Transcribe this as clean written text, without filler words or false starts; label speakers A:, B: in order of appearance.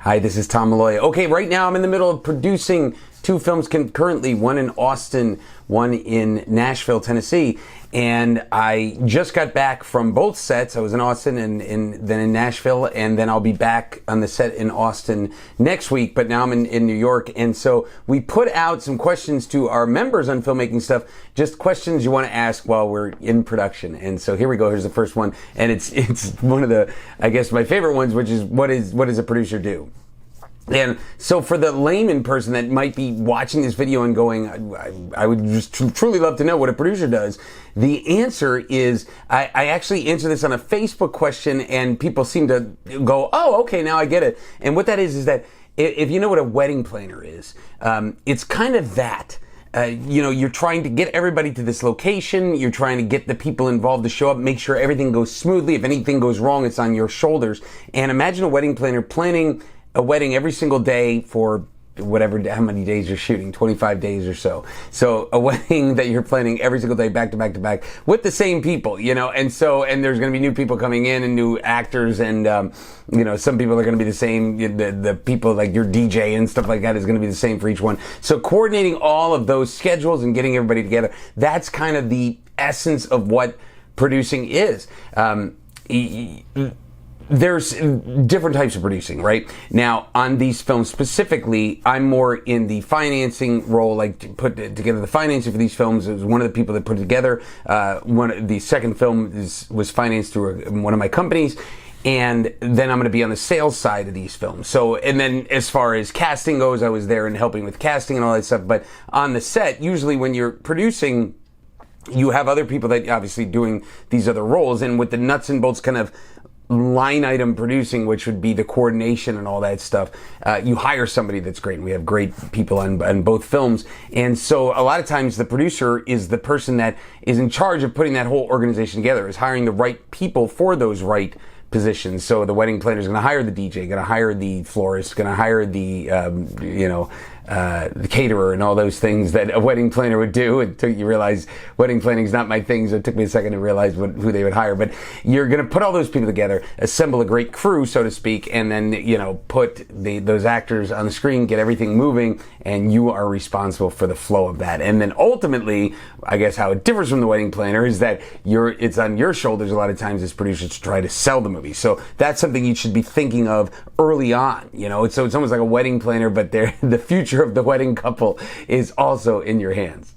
A: Hi, this is Tom Malloy. Okay, right now I'm in the middle of producing two films concurrently, one in Austin, one in Nashville, Tennessee. And I just got back from both sets. I was in Austin and then in Nashville, and then I'll be back on the set in Austin next week, but now I'm in New York. And so we put out some questions to our members on Filmmaking Stuff, just questions you want to ask while we're in production. And so here we go. Here's the first one. And it's one of the, I guess, my favorite ones, which is what does a producer do? And so for the layman person that might be watching this video and going, I would just truly love to know what a producer does, the answer is, I actually answer this on a Facebook question, and people seem to go, oh, okay, now I get it. And what that is that if you know what a wedding planner is, it's kind of that. You're trying to get everybody to this location. You're trying to get the people involved to show up, make sure everything goes smoothly. If anything goes wrong, it's on your shoulders. And imagine a wedding planner planning a wedding every single day for how many days you're shooting, 25 days or so. So a wedding that you're planning every single day, back to back to back, with the same people, and there's going to be new people coming in and new actors, and some people are going to be the same. The people like your DJ and stuff like that is going to be the same for each one. So coordinating all of those schedules and getting everybody together, that's kind of the essence of what producing is. There's different types of producing, right? Now, on these films specifically, I'm more in the financing role, like to put together the financing for these films. It was one of the people that put it together. The second film was financed through one of my companies. And then I'm going to be on the sales side of these films. So, and then as far as casting goes, I was there and helping with casting and all that stuff. But on the set, usually when you're producing, you have other people that obviously doing these other roles. And with the nuts and bolts kind of line item producing, which would be the coordination and all that stuff, you hire somebody that's great. And we have great people on both films. And so a lot of times the producer is the person that is in charge of putting that whole organization together, is hiring the right people for those right positions. So the wedding planner is going to hire the DJ, going to hire the florist, going to hire the caterer and all those things that a wedding planner would do. You realize wedding planning is not my thing, so it took me a second to realize who they would hire. But you're going to put all those people together, assemble a great crew, so to speak, and then put those actors on the screen, get everything moving, and you are responsible for the flow of that. And then ultimately, I guess how it differs from the wedding planner is that it's on your shoulders a lot of times as producers to try to sell the movie. So that's something you should be thinking of early on. So it's almost like a wedding planner, but the future of the wedding couple is also in your hands.